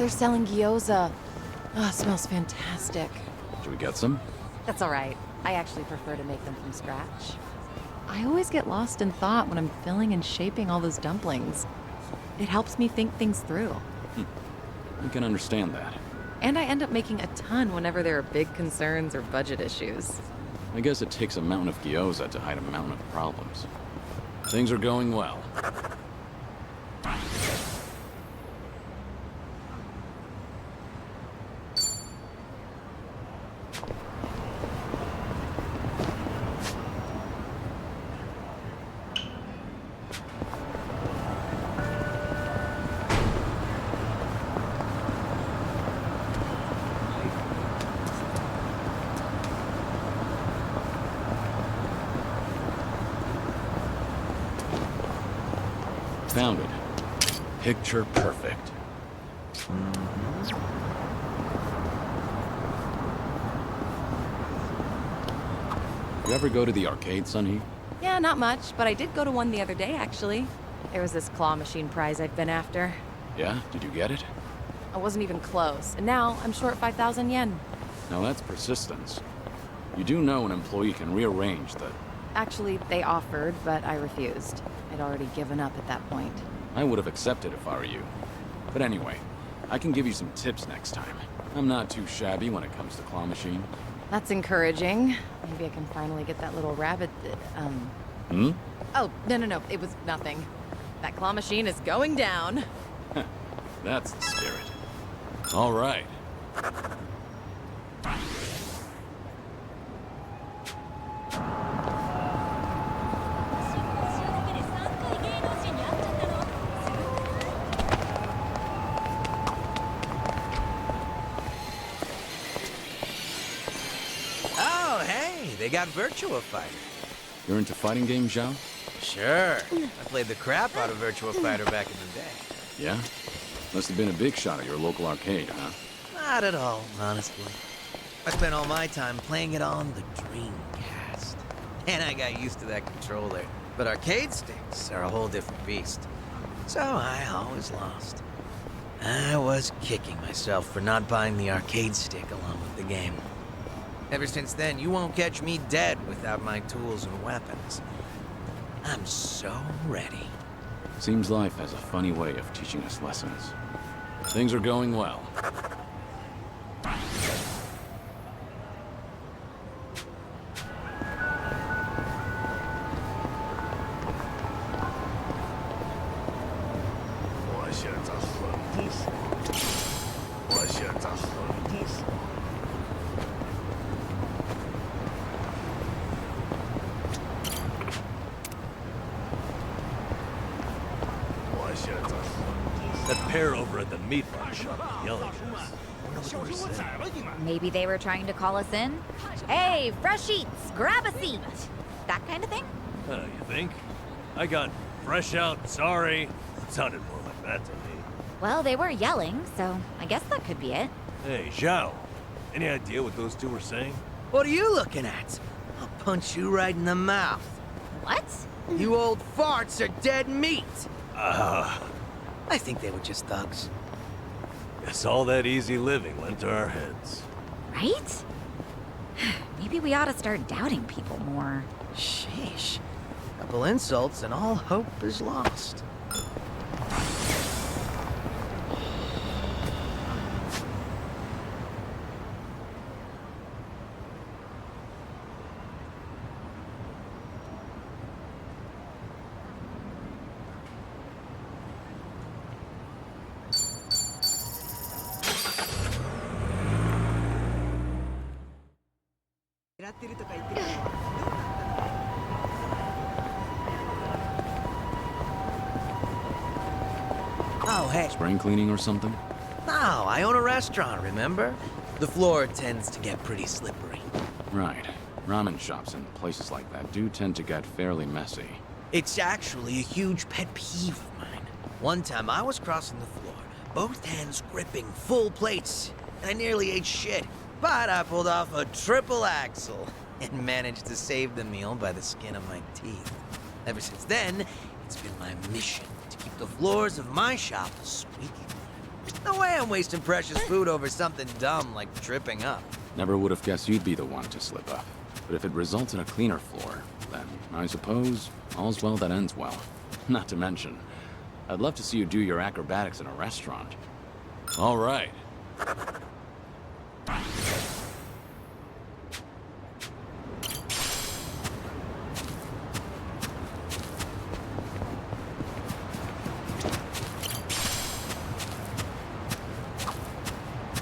they're selling gyoza. Oh, it smells fantastic. Should we get some? That's all right. I actually prefer to make them from scratch. I always get lost in thought when I'm filling and shaping all those dumplings. It helps me think things through. I can understand that. And I end up making a ton whenever there are big concerns or budget issues. I guess it takes a mountain of gyoza to hide a mountain of problems. Things are going well. Found it. Picture perfect. You ever go to the arcade, Sunny? Yeah, not much, but I did go to one the other day, actually. There was this claw machine prize I've been after. Yeah? Did you get it? I wasn't even close, and now I'm short 5,000 yen. Now that's persistence. You do know an employee can rearrange the... Actually, they offered, but I refused. I'd already given up at that point. I would have accepted if I were you. But anyway, I can give you some tips next time. I'm not too shabby when it comes to claw machine. That's encouraging. Maybe I can finally get that little rabbit Oh, no, it was nothing. That claw machine is going down. That's the spirit. All right. They got Virtua Fighter. You're into fighting games, Zhao? Sure. I played the crap out of Virtua Fighter back in the day. Yeah? Must have been a big shot at your local arcade, huh? Not at all, honestly. I spent all my time playing it on the Dreamcast. And I got used to that controller. But arcade sticks are a whole different beast. So I always lost. I was kicking myself for not buying the arcade stick along with the game. Ever since then, you won't catch me dead without my tools and weapons. I'm so ready. Seems life has a funny way of teaching us lessons. Things are going well. That pair over at the meat market shop yelling at us. Maybe they were trying to call us in? Hey, fresh eats, grab a seat! That kind of thing? You think? I got fresh out, sorry. It sounded more like that to me. Well, they were yelling, so I guess that could be it. Hey, Zhao. Any idea what those two were saying? What are you looking at? I'll punch you right in the mouth. What? You old farts are dead meat! I think they were just thugs. Guess all that easy living went to our heads. Right? Maybe we ought to start doubting people more. Sheesh. Couple insults and all hope is lost. Oh, hey. Spring cleaning or something? No, I own a restaurant, remember? The floor tends to get pretty slippery. Right. Ramen shops and places like that do tend to get fairly messy. It's actually a huge pet peeve of mine. One time I was crossing the floor, both hands gripping full plates, and I nearly ate shit. But I pulled off a triple axel and managed to save the meal by the skin of my teeth. Ever since then, it's been my mission to keep the floors of my shop squeaky clean. No way I'm wasting precious food over something dumb like tripping up. Never would have guessed you'd be the one to slip up. But if it results in a cleaner floor, then I suppose all's well that ends well. Not to mention, I'd love to see you do your acrobatics in a restaurant. All right.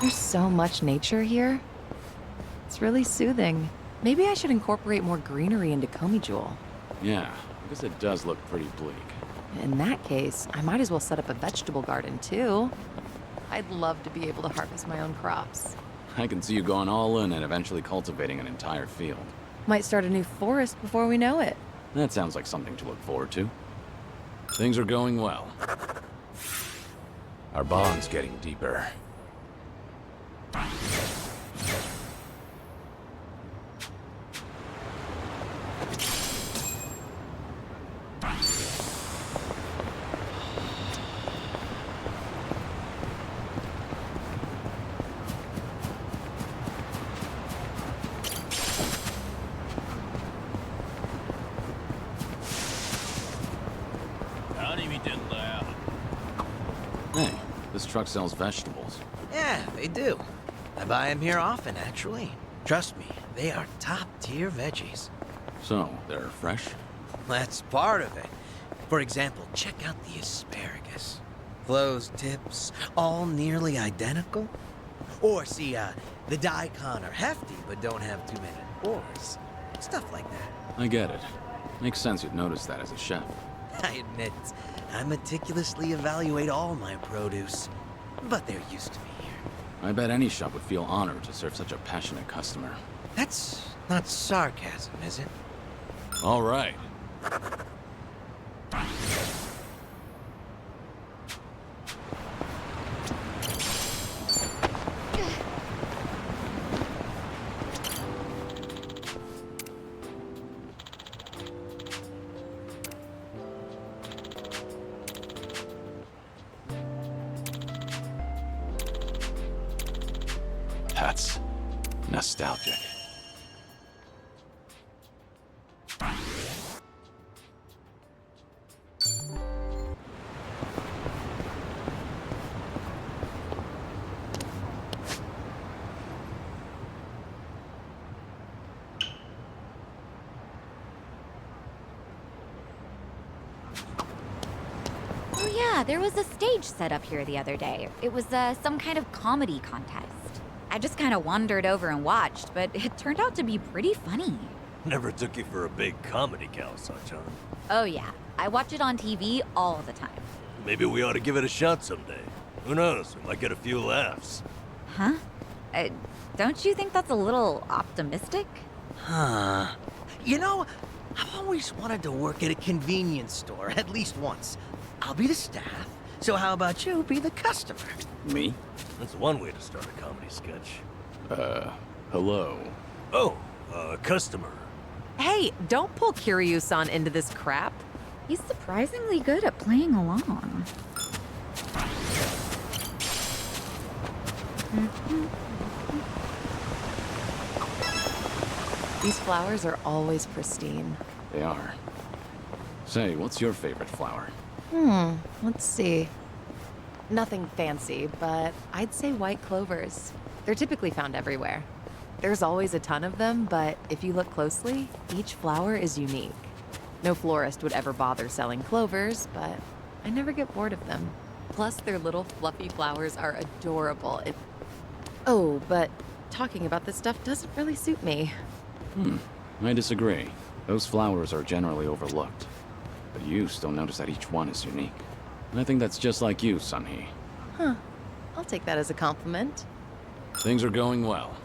There's so much nature here. It's really soothing. Maybe I should incorporate more greenery into Komijul. Yeah, I guess it does look pretty bleak. In that case, I might as well set up a vegetable garden too. I'd love to be able to harvest my own crops. I can see you going all in and eventually cultivating an entire field. Might start a new forest before we know it. That sounds like something to look forward to. Things are going well. Our bond's getting deeper. Hey, this truck sells vegetables. Yeah, they do. I buy them here often, actually. Trust me, they are top-tier veggies. So, they're fresh? That's part of it. For example, check out the asparagus. Closed tips, all nearly identical. Or see, the daikon are hefty but don't have too many pores. Stuff like that. I get it. Makes sense you'd notice that as a chef. I admit, I meticulously evaluate all my produce. But they're used to me here. I bet any shop would feel honored to serve such a passionate customer. That's not sarcasm, is it? All right. That's nostalgic. Oh yeah, there was a stage set up here the other day. It was some kind of comedy contest. I just kind of wandered over and watched, but it turned out to be pretty funny. Never took you for a big comedy cow, Sunshine. Oh yeah, I watch it on TV all the time. Maybe we ought to give it a shot someday. Who knows, we might get a few laughs. Huh? Don't you think that's a little optimistic? Huh. You know, I've always wanted to work at a convenience store, at least once. I'll be the staff, so how about you be the customer? Me? That's one way to start a comedy sketch. Hello. Oh, customer. Hey, don't pull Kiryu-san into this crap. He's surprisingly good at playing along. These flowers are always pristine. They are. Say, what's your favorite flower? Let's see. Nothing fancy, but I'd say white clovers. They're typically found everywhere. There's always a ton of them, but if you look closely, each flower is unique. No florist would ever bother selling clovers, but I never get bored of them. Plus, their little fluffy flowers are adorable. Oh, but talking about this stuff doesn't really suit me. I disagree. Those flowers are generally overlooked. But you still notice that each one is unique. And I think that's just like you, Sunhee. Huh. I'll take that as a compliment. Things are going well.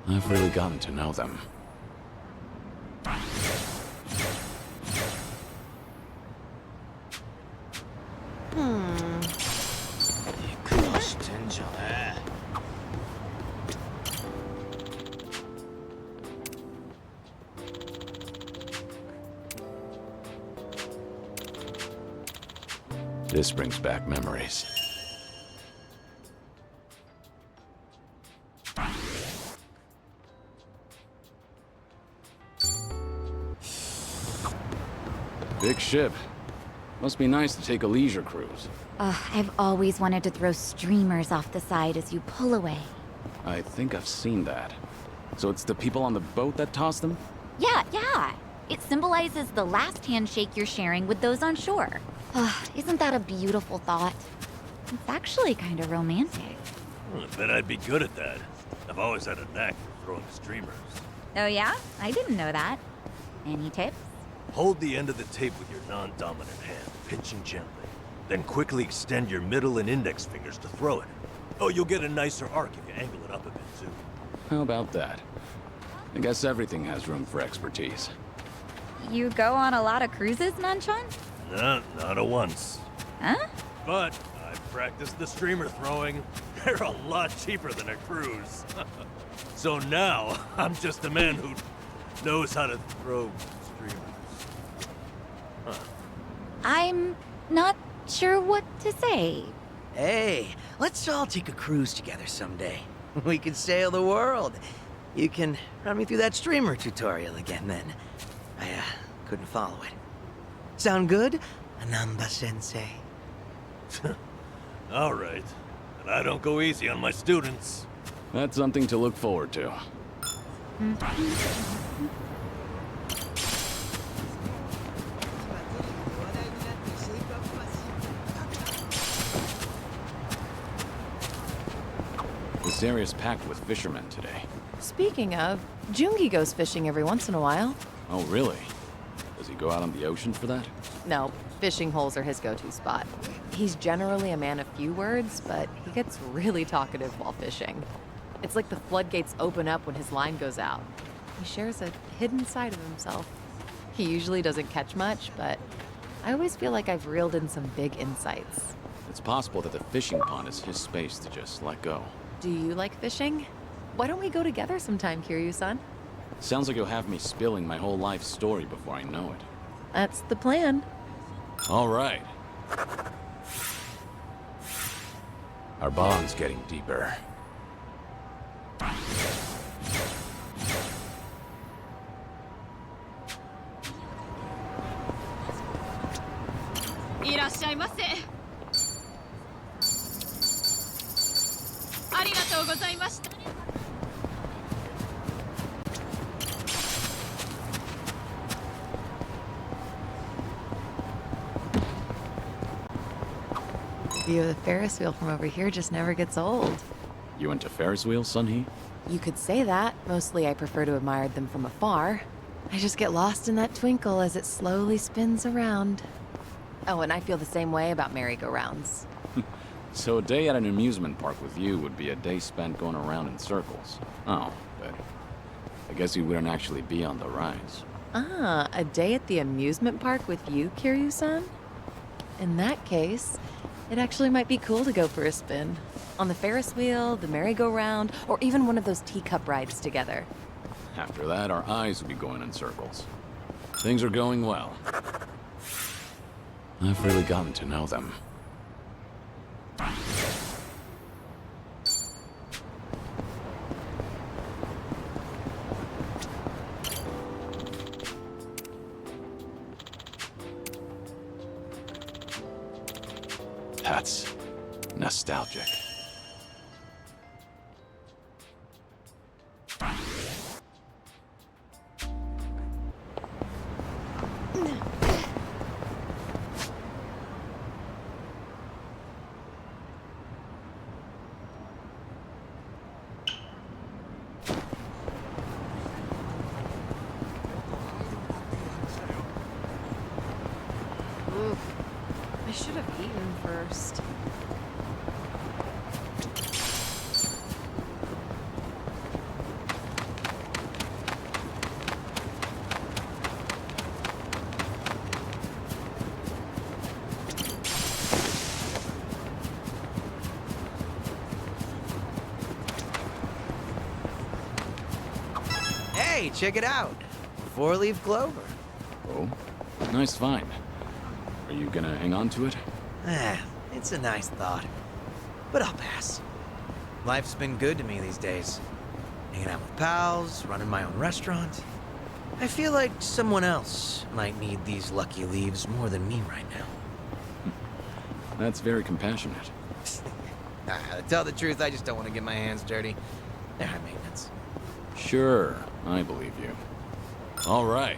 I've really gotten to know them. This brings back memories. Big ship. Must be nice to take a leisure cruise. I've always wanted to throw streamers off the side as you pull away. I think I've seen that. So it's the people on the boat that toss them? Yeah. It symbolizes the last handshake you're sharing with those on shore. Isn't that a beautiful thought? It's actually kind of romantic. I bet I'd be good at that. I've always had a knack for throwing streamers. Oh yeah? I didn't know that. Any tips? Hold the end of the tape with your non-dominant hand, pinching gently. Then quickly extend your middle and index fingers to throw it. Oh, you'll get a nicer arc if you angle it up a bit, too. How about that? I guess everything has room for expertise. You go on a lot of cruises, Nanchan? Nah, not a once. Huh? But I've practiced the streamer throwing. They're a lot cheaper than a cruise. So now, I'm just a man who knows how to throw streamers. I'm not sure what to say. Hey, let's all take a cruise together someday. We could sail the world. You can run me through that streamer tutorial again then. I couldn't follow it. Sound good, Ananda-sensei? All right. And I don't go easy on my students. That's something to look forward to. This area's packed with fishermen today. Speaking of, Jungi goes fishing every once in a while. Oh, really? Does he go out on the ocean for that? No, fishing holes are his go-to spot. He's generally a man of few words, but he gets really talkative while fishing. It's like the floodgates open up when his line goes out. He shares a hidden side of himself. He usually doesn't catch much, but I always feel like I've reeled in some big insights. It's possible that the fishing pond is his space to just let go. Do you like fishing? Why don't we go together sometime, Kiryu-san? Sounds like you'll have me spilling my whole life story before I know it. That's the plan. All right. Our bond's getting deeper. View of the Ferris wheel from over here just never gets old. You into Ferris wheels, Sunhee? You could say that. Mostly I prefer to admire them from afar. I just get lost in that twinkle as it slowly spins around. Oh, and I feel the same way about merry-go-rounds. So a day at an amusement park with you would be a day spent going around in circles. Oh, but I guess you wouldn't actually be on the rides. Ah, a day at the amusement park with you, Kiryu-san? In that case, it actually might be cool to go for a spin. On the Ferris wheel, the merry-go-round, or even one of those teacup rides together. After that, our eyes would be going in circles. Things are going well. I've really gotten to know them. That's nostalgic. Oof. I should have eaten first. Hey, check it out. Four-leaf clover. Oh, nice find. Are you gonna hang on to it? It's a nice thought. But I'll pass. Life's been good to me these days. Hanging out with pals, running my own restaurant. I feel like someone else might need these lucky leaves more than me right now. That's very compassionate. To tell the truth, I just don't want to get my hands dirty. They're high maintenance. Sure, I believe you. All right.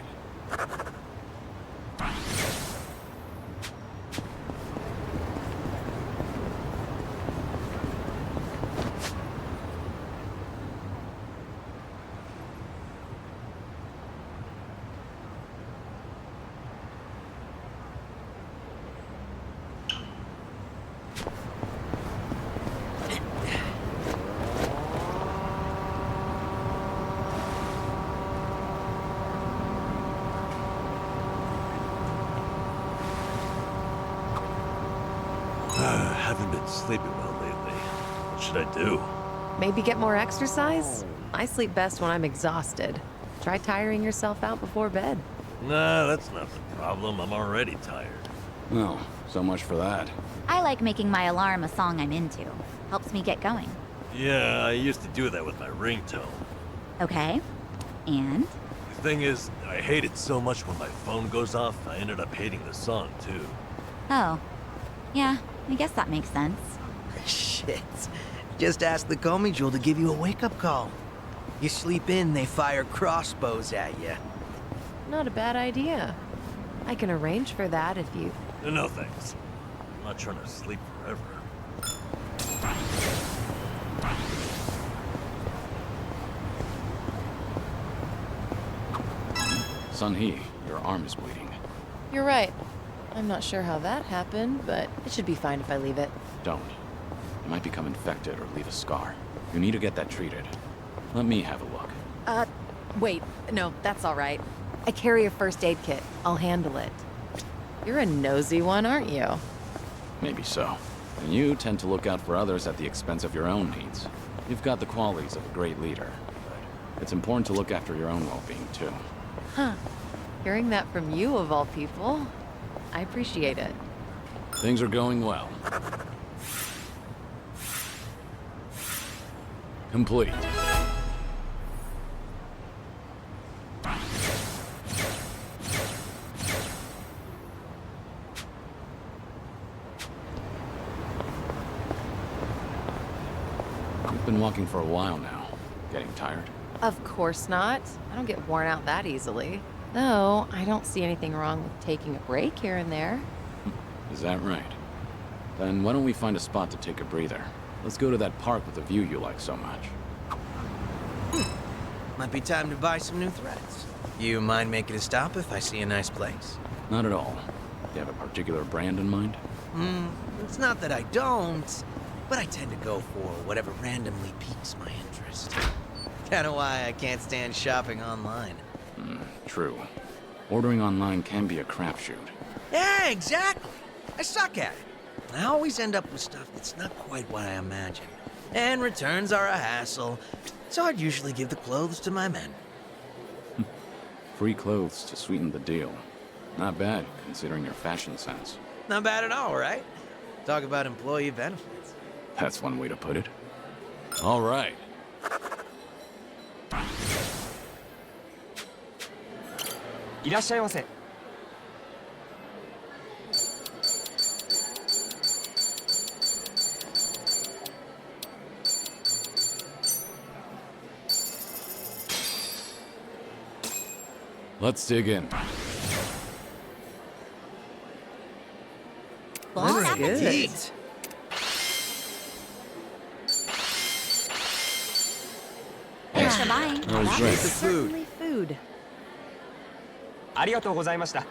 Haven't been sleeping well lately. What should I do? Maybe get more exercise? I sleep best when I'm exhausted. Try tiring yourself out before bed. Nah, that's not the problem. I'm already tired. Well, so much for that. I like making my alarm a song I'm into. Helps me get going. Yeah, I used to do that with my ringtone. Okay. And? The thing is, I hate it so much when my phone goes off, I ended up hating the song, too. Oh. Yeah, I guess that makes sense. Shit. Just ask the Comey Jewel to give you a wake-up call. You sleep in, they fire crossbows at you. Not a bad idea. I can arrange for that if you... No thanks. I'm not trying to sleep forever. Sun-Hee, your arm is bleeding. You're right. I'm not sure how that happened, but it should be fine if I leave it. Don't. You might become infected or leave a scar. You need to get that treated. Let me have a look. Wait. No, that's all right. I carry a first aid kit. I'll handle it. You're a nosy one, aren't you? Maybe so. And you tend to look out for others at the expense of your own needs. You've got the qualities of a great leader, but it's important to look after your own well-being, too. Huh. Hearing that from you, of all people, I appreciate it. Things are going well. Complete. You've been walking for a while now. Getting tired? Of course not. I don't get worn out that easily. Though, I don't see anything wrong with taking a break here and there. Is that right? Then why don't we find a spot to take a breather? Let's go to that park with the view you like so much. Might be time to buy some new threads. You mind making a stop if I see a nice place? Not at all. Do you have a particular brand in mind? It's not that I don't, but I tend to go for whatever randomly piques my interest. Kinda why I can't stand shopping online. True. Ordering online can be a crapshoot. Yeah, exactly. I suck at it. I always end up with stuff that's not quite what I imagined. And returns are a hassle, so I'd usually give the clothes to my men. Free clothes to sweeten the deal. Not bad, considering your fashion sense. Not bad at all, right? Talk about employee benefits. That's one way to put it. All right. Let's dig in. Bon That's good. appetit. Thanks for buying. That was That's great. Certainly food. ありがとうございました。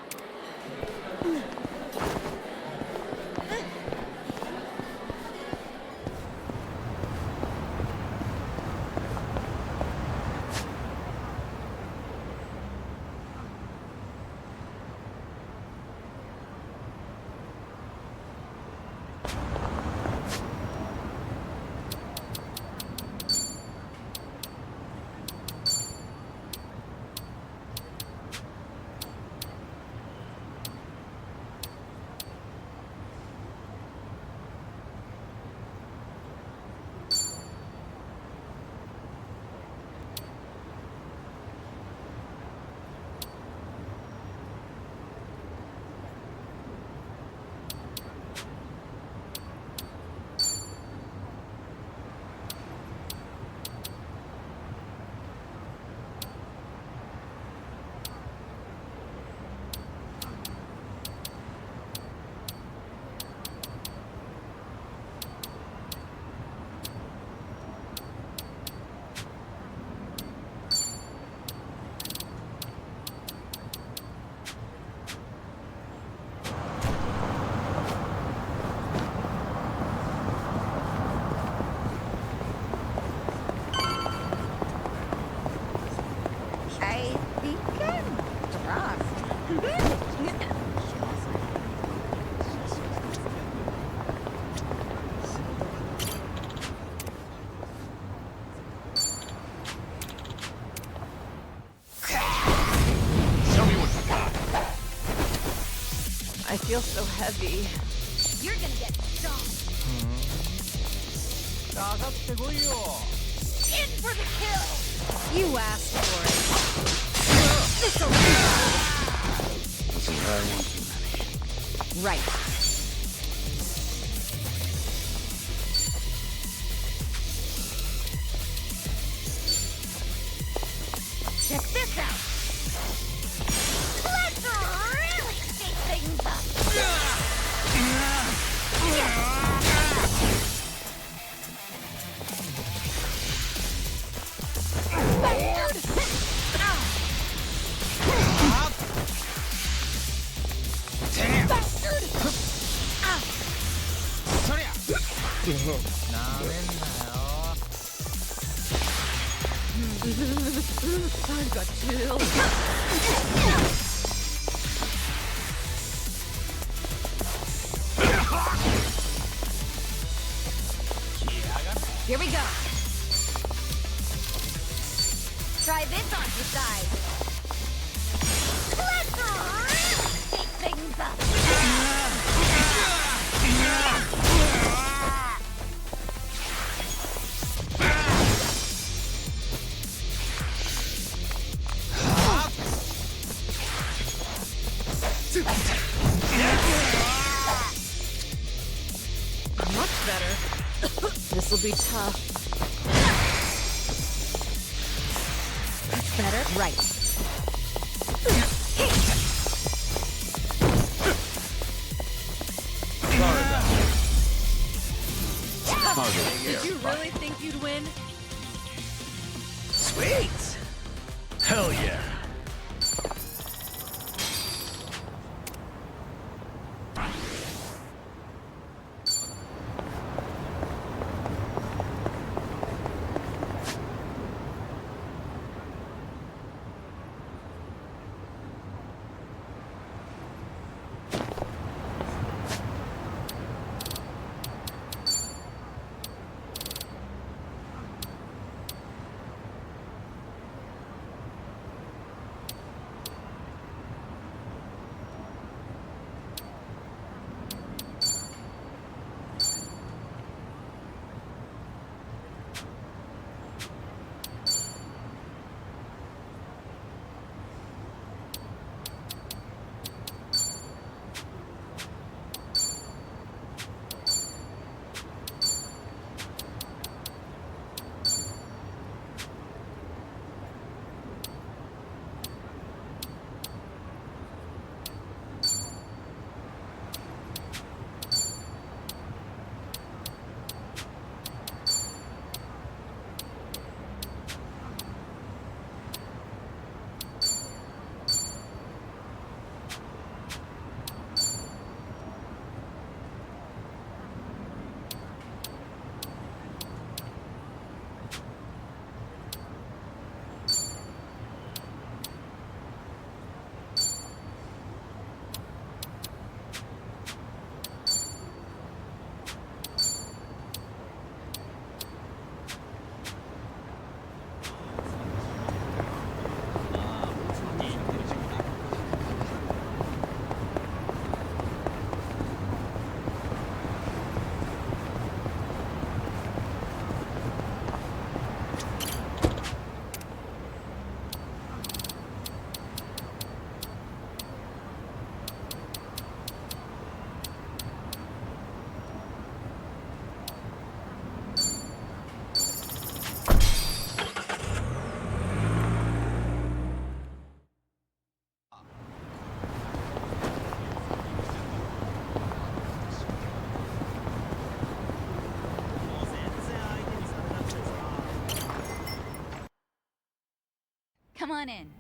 I feel so heavy. You're gonna get stomped. In for the kill! You asked for it. Listen, I want too many. Right. Check this out! Let's really shake things up! I've got chills. Here we go! Try this on your side! Let's really shake things up! Much better. This'll be tough. That's better. Right. Did you really think you'd win? Sweet! Hell yeah. Come on in.